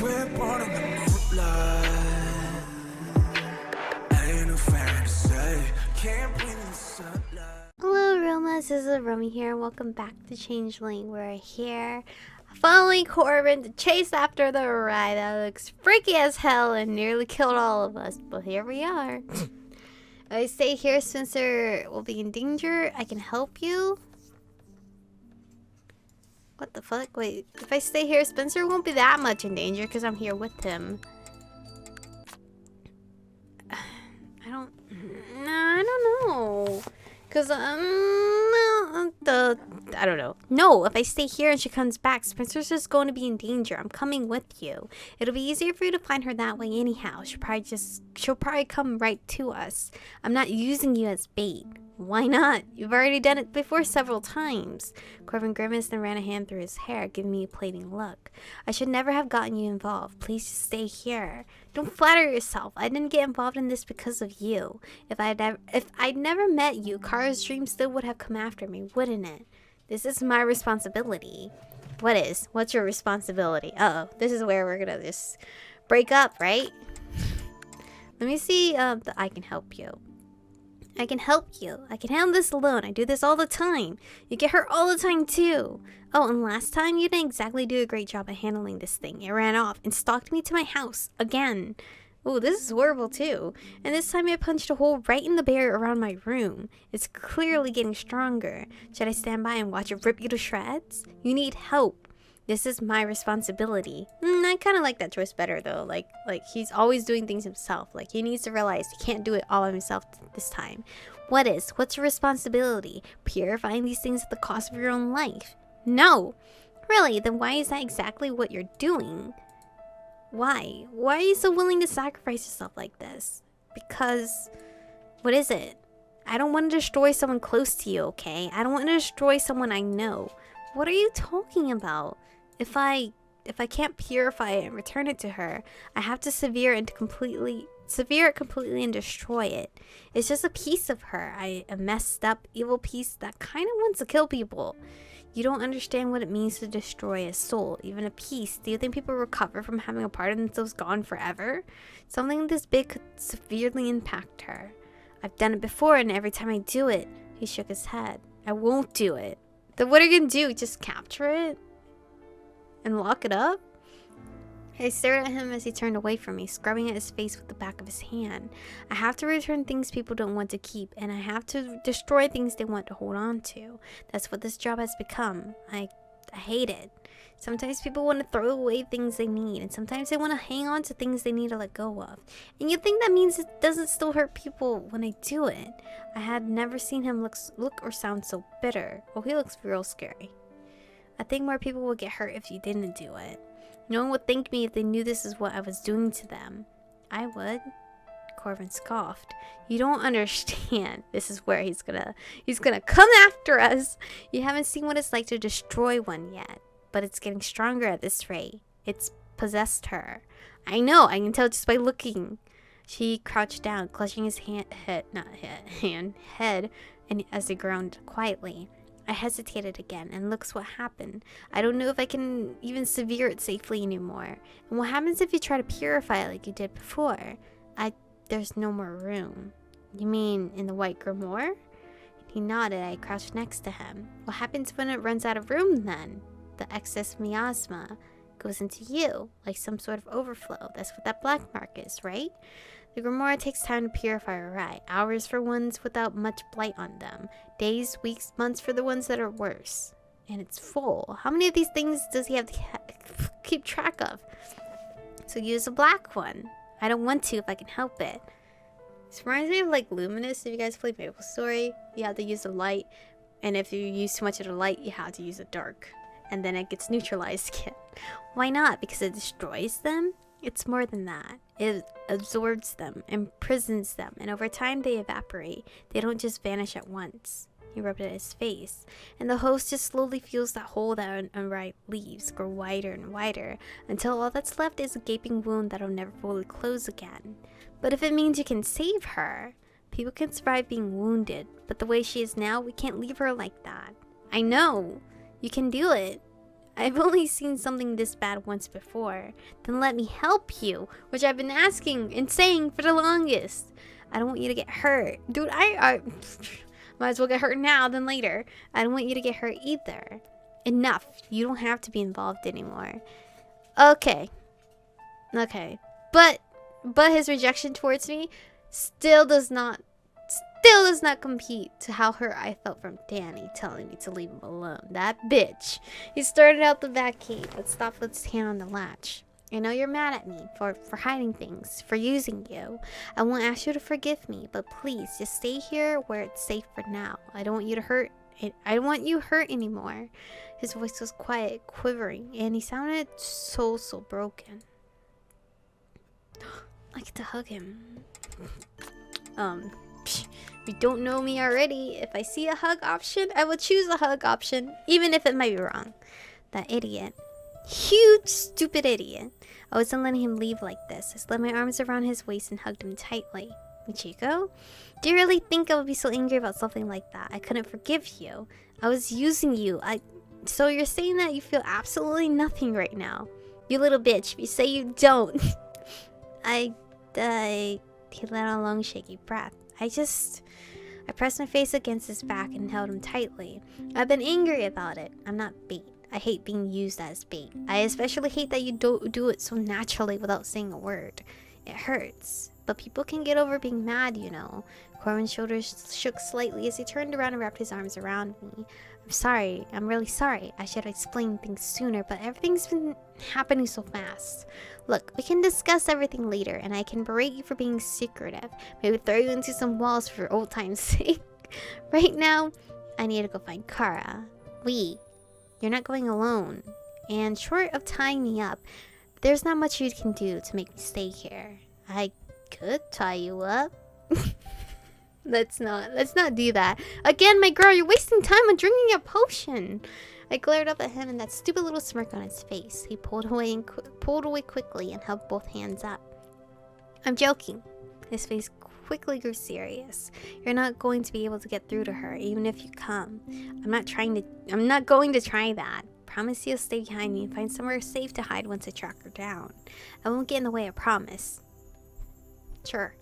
We're born in the moonlight. Ain't no fantasy. Can't breathe in the sunlight. Hello Aromas, this is Aromie here and welcome back to Changeling. We're here following Corvin to chase after the ride that looks freaky as hell and nearly killed all of us, but here we are. If I stay here, Spencer will be in danger. I can help you. What the fuck? Wait, if I stay here, Spencer won't be that much in danger because I'm here with him. I don't know. Cause I don't know. No, if I stay here and she comes back, Spencer's just going to be in danger. I'm coming with you. It'll be easier for you to find her that way anyhow. She'll probably come right to us. I'm not using you as bait. Why not? You've already done it before several times. Corvin grimaced and ran a hand through his hair, giving me a plating look. I should never have gotten you involved. Please just stay here. Don't flatter yourself. I didn't get involved in this because of you. If I'd never met you, Kara's dream still would have come after me, wouldn't it? This is my responsibility. What's your responsibility? Uh-oh. This is where we're gonna just break up, right? Let me see that I can help you. I can help you. I can handle this alone. I do this all the time. You get hurt all the time too. Oh, and last time you didn't exactly do a great job at handling this thing. It ran off and stalked me to my house again. Oh, this is horrible too. And this time I punched a hole right in the barrier around my room. It's clearly getting stronger. Should I stand by and watch it rip you to shreds? You need help. This is my responsibility. I kind of like that choice better though. Like he's always doing things himself. Like he needs to realize he can't do it all by himself this time. What's your responsibility? Purifying these things at the cost of your own life? No. Really, then why is that exactly what you're doing? Why? Why are you so willing to sacrifice yourself like this? Because, what is it? I don't want to destroy someone close to you, okay? I don't want to destroy someone I know. What are you talking about? If I can't purify it and return it to her, I have to sever it completely and destroy it. It's just a piece of her. A messed up, evil piece that kind of wants to kill people. You don't understand what it means to destroy a soul, even a piece. Do you think people recover from having a part of themselves gone forever? Something this big could severely impact her. I've done it before, and every time I do it, he shook his head. I won't do it. Then what are you gonna do? Just capture it? And lock it up? I stared at him as he turned away from me, scrubbing at his face with the back of his hand. I have to return things people don't want to keep, and I have to destroy things they want to hold on to. That's what this job has become. I hate it. Sometimes people want to throw away things they need, and sometimes they want to hang on to things they need to let go of. And you think that means it doesn't still hurt people when I do it. I had never seen him look or sound so bitter. Well, he looks real scary. I think more people would get hurt if you didn't do it. No one would thank me if they knew this is what I was doing to them. I would. Corvin scoffed. You don't understand. This is where he's gonna come after us. You haven't seen what it's like to destroy one yet. But it's getting stronger at this rate. It's possessed her. I know, I can tell just by looking. She crouched down, clutching his head, and as he groaned quietly. I hesitated again, and looks what happened. I don't know if I can even sever it safely anymore. And what happens if you try to purify it like you did before? There's no more room. You mean in the white grimoire? He nodded. I crouched next to him. What happens when it runs out of room then? The excess miasma goes into you, like some sort of overflow. That's what that black mark is, right? The grimoire takes time to purify, right? Hours for ones without much blight on them. Days, weeks, months for the ones that are worse. And it's full. How many of these things does he have to keep track of? So use a black one. I don't want to if I can help it. This reminds me of like Luminous. If you guys play MapleStory, you have to use the light. And if you use too much of the light, you have to use the dark. And then it gets neutralized again. Why not? Because it destroys them? It's more than that. It absorbs them, imprisons them, and over time they evaporate. They don't just vanish at once. He rubbed at his face, and the host just slowly feels that hole that unripe leaves grow wider and wider, until all that's left is a gaping wound that'll never fully close again. But if it means you can save her, people can survive being wounded, but the way she is now, we can't leave her like that. I know! You can do it. I've only seen something this bad once before. Then let me help you, which I've been asking and saying for the longest. I don't want you to get hurt. Dude, I might as well get hurt now than later. I don't want you to get hurt either. Enough. You don't have to be involved anymore. Okay. Okay. But his rejection towards me still does not compete to how hurt I felt from Danny telling me to leave him alone. That bitch. He started out the back gate, but stopped with his hand on the latch. I know you're mad at me for hiding things, for using you. I won't ask you to forgive me, but please just stay here where it's safe for now. I don't want you to hurt. I don't want you hurt anymore. His voice was quiet, quivering, and he sounded so broken. I get to hug him. If you don't know me already, if I see a hug option, I will choose a hug option, even if it might be wrong. That idiot. Huge, stupid idiot. I wasn't letting him leave like this. I slid my arms around his waist and hugged him tightly. Michiko? Do you really think I would be so angry about something like that? I couldn't forgive you. I was using you. So you're saying that you feel absolutely nothing right now? You little bitch. You say you don't. He let out a long, shaky breath. I pressed my face against his back and held him tightly. I've been angry about it. I'm not bait. I hate being used as bait. I especially hate that you don't do it so naturally without saying a word. It hurts. But people can get over being mad, you know. Corvin's shoulders shook slightly as he turned around and wrapped his arms around me. I'm sorry. I'm really sorry. I should have explained things sooner, but everything's been happening so fast. Look, we can discuss everything later, and I can berate you for being secretive. Maybe throw you into some walls for old time's sake. Right now, I need to go find Kara. You're not going alone. And short of tying me up, there's not much you can do to make me stay here. I could tie you up. Let's not do that. Again, my girl, you're wasting time on drinking a potion. I glared up at him and that stupid little smirk on his face. He pulled away quickly and held both hands up. I'm joking. His face quickly grew serious. You're not going to be able to get through to her, even if you come. I'm not going to try that. Promise you'll stay behind me and find somewhere safe to hide once I track her down. I won't get in the way, I promise. Sure.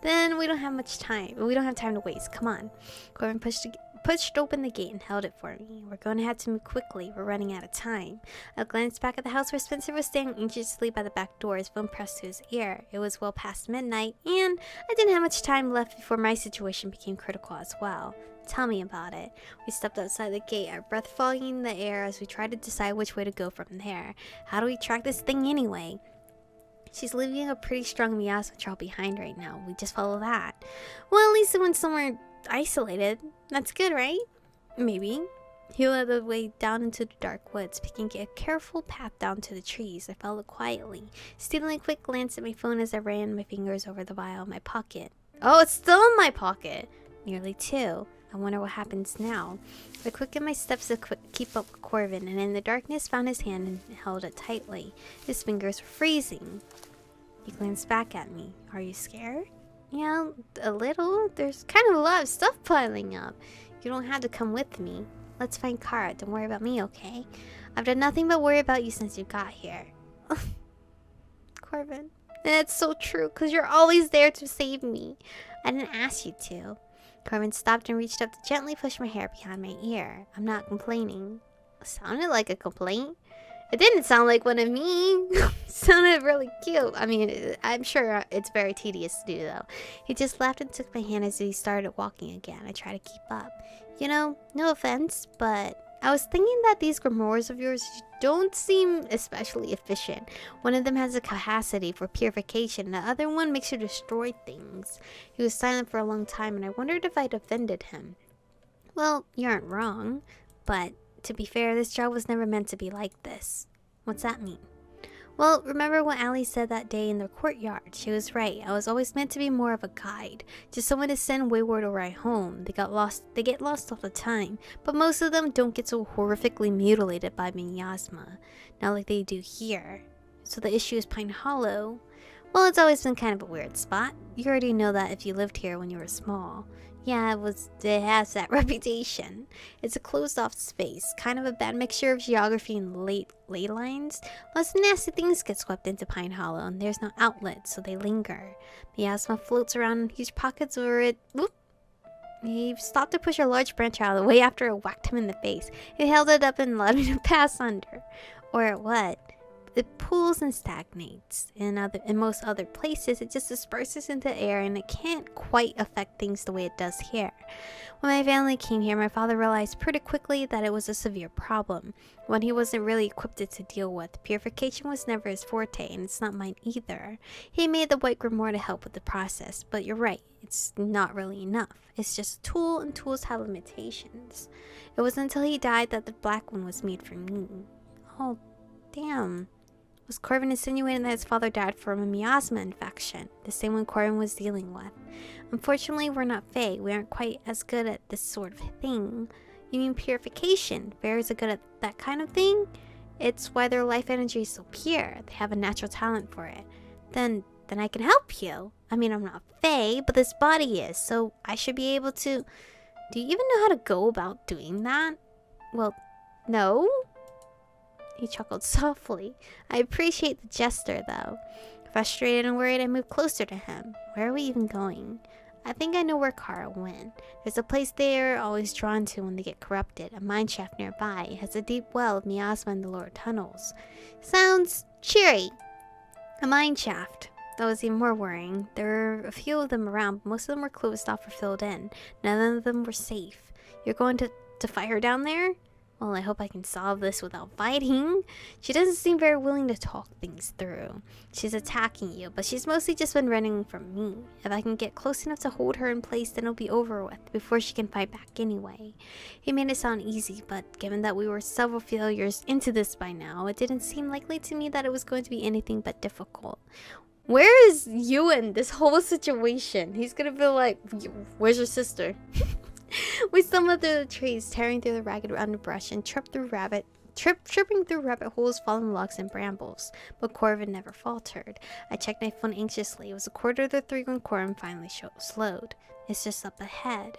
Then we don't have much time. We don't have time to waste. Come on. Corvin pushed open the gate and held it for me. We're going to have to move quickly. We're running out of time. I glanced back at the house where Spencer was standing anxiously by the back door, his phone pressed to his ear. It was well past midnight, and I didn't have much time left before my situation became critical as well. Tell me about it. We stepped outside the gate, our breath fogging the air as we tried to decide which way to go from there. How do we track this thing anyway? She's leaving a pretty strong miasma trail behind right now. We just follow that. Well, at least it went somewhere isolated. That's good, right? Maybe. He led the way down into the dark woods, picking a careful path down to the trees. I followed quietly, stealing a quick glance at my phone as I ran my fingers over the vial in my pocket. Oh, it's still in my pocket! Nearly 2. I wonder what happens now. I quickened my steps to keep up with Corvin, and in the darkness found his hand and held it tightly. His fingers were freezing. He glanced back at me. Are you scared? Yeah, a little. There's kind of a lot of stuff piling up. You don't have to come with me. Let's find Kara. Don't worry about me, okay? I've done nothing but worry about you since you got here. Corvin. And it's so true, because you're always there to save me. I didn't ask you to. Corvin stopped and reached up to gently push my hair behind my ear. I'm not complaining. It sounded like a complaint. It didn't sound like one of me. It sounded really cute. I mean, I'm sure it's very tedious to do, though. He just laughed and took my hand as he started walking again. I tried to keep up. You know, no offense, but I was thinking that these grimoires of yours don't seem especially efficient. One of them has a capacity for purification, the other one makes you destroy things. He was silent for a long time, and I wondered if I'd offended him. Well, you aren't wrong, but to be fair, this job was never meant to be like this. What's that mean? Well, remember what Allie said that day in the courtyard? She was right. I was always meant to be more of a guide. Just someone to send wayward or right home. They get lost all the time. But most of them don't get so horrifically mutilated by miasma. Not like they do here. So the issue is Pine Hollow. Well, it's always been kind of a weird spot. You already know that if you lived here when you were small. Yeah, it has that reputation. It's a closed-off space, kind of a bad mixture of geography and ley lines. Lots of nasty things get swept into Pine Hollow, and there's no outlet, so they linger. Miasma floats around in huge pockets where it... Whoop! He stopped to push a large branch out of the way after it whacked him in the face. He held it up and allowed me to pass under. Or what? It pools and stagnates. In most other places, it just disperses into the air and it can't quite affect things the way it does here. When my family came here, my father realized pretty quickly that it was a severe problem, one he wasn't really equipped to deal with. Purification was never his forte, and it's not mine either. He made the white grimoire to help with the process, but you're right, it's not really enough. It's just a tool, and tools have limitations. It wasn't until he died that the black one was made for me. Oh, damn. Was Corvin insinuating that his father died from a miasma infection, the same one Corvin was dealing with? Unfortunately, we're not Fae. We aren't quite as good at this sort of thing. You mean purification? Fairies are good at that kind of thing? It's why their life energy is so pure. They have a natural talent for it. Then I can help you. I mean, I'm not Fae, but this body is, so I should be able to... Do you even know how to go about doing that? Well, no? He chuckled softly. I appreciate the gesture, though. Frustrated and worried, I moved closer to him. Where are we even going? I think I know where Kara went. There's a place they're always drawn to when they get corrupted, a mine shaft nearby. It has a deep well of miasma in the lower tunnels. Sounds cheery. A mine shaft. That was even more worrying. There were a few of them around, but most of them were closed off or filled in. None of them were safe. You're going to fight her down there? Well, I hope I can solve this without fighting. She doesn't seem very willing to talk things through. She's attacking you, but she's mostly just been running from me. If I can get close enough to hold her in place, then it'll be over with before she can fight back anyway. He made it sound easy, but given that we were several failures into this by now, it didn't seem likely to me that it was going to be anything but difficult. Where is you in this whole situation? He's gonna be like, where's your sister? We stumbled through the trees, tearing through the ragged underbrush, and tripping through rabbit holes, fallen logs, and brambles. But Corvin never faltered. I checked my phone anxiously. It was 2:45 when Corvin finally slowed. It's just up ahead.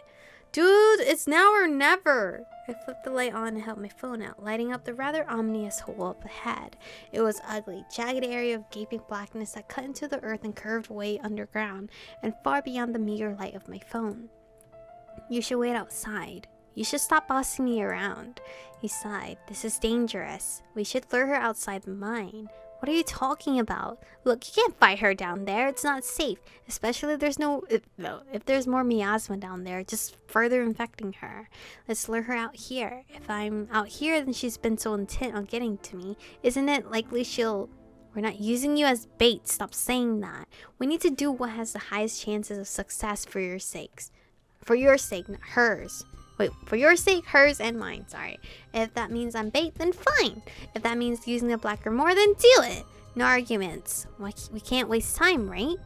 Dude, it's now or never! I flipped the light on and held my phone out, lighting up the rather ominous hole up ahead. It was ugly, jagged area of gaping blackness that cut into the earth and curved way underground, and far beyond the meager light of my phone. You should wait outside. You should stop bossing me around. He sighed. This is dangerous. We should lure her outside the mine. What are you talking about? Look, you can't fight her down there. It's not safe. Especially if there's more miasma down there, just further infecting her. Let's lure her out here. If I'm out here, then she's been so intent on getting to me. Isn't it likely she'll... We're not using you as bait. Stop saying that. We need to do what has the highest chances of success for your sakes. For your sake, not hers. Wait, for your sake, hers and mine, sorry. If that means I'm bait, then fine. If that means using the black grimoire, then do it. No arguments. We can't waste time, right?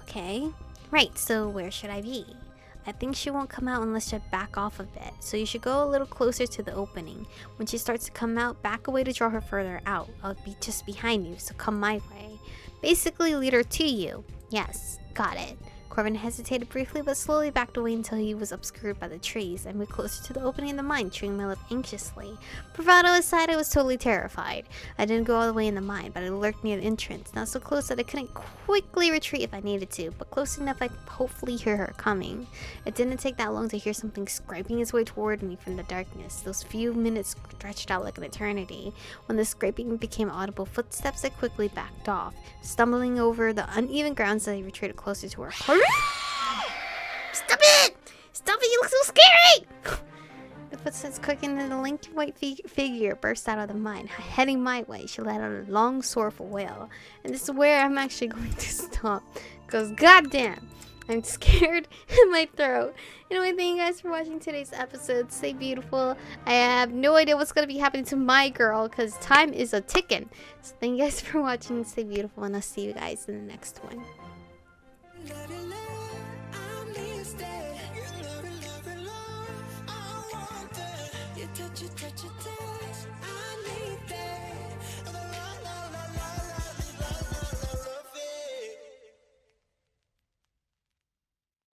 Okay. Right, so where should I be? I think she won't come out unless you back off a bit, so you should go a little closer to the opening. When she starts to come out, back away to draw her further out. I'll be just behind you, so come my way. Basically, lead her to you. Yes, got it. Corvin hesitated briefly, but slowly backed away until he was obscured by the trees. I moved closer to the opening in the mine, chewing my lip anxiously. Bravado aside, I was totally terrified. I didn't go all the way in the mine, but I lurked near the entrance, not so close that I couldn't quickly retreat if I needed to, but close enough I could hopefully hear her coming. It didn't take that long to hear something scraping its way toward me from the darkness. Those few minutes stretched out like an eternity. When the scraping became audible footsteps, I quickly backed off, stumbling over the uneven ground as I retreated closer to her. Stop it! Stop it! You look so scary! The footsteps quickened and a lanky white figure burst out of the mine. Heading my way, she let out a long, sorrowful wail. And this is where I'm actually going to stop. Because goddamn, I'm scared in my throat. Anyway, thank you guys for watching today's episode. Stay beautiful. I have no idea what's going to be happening to my girl because time is a ticking. So thank you guys for watching. Stay beautiful, and I'll see you guys in the next one. Touch it,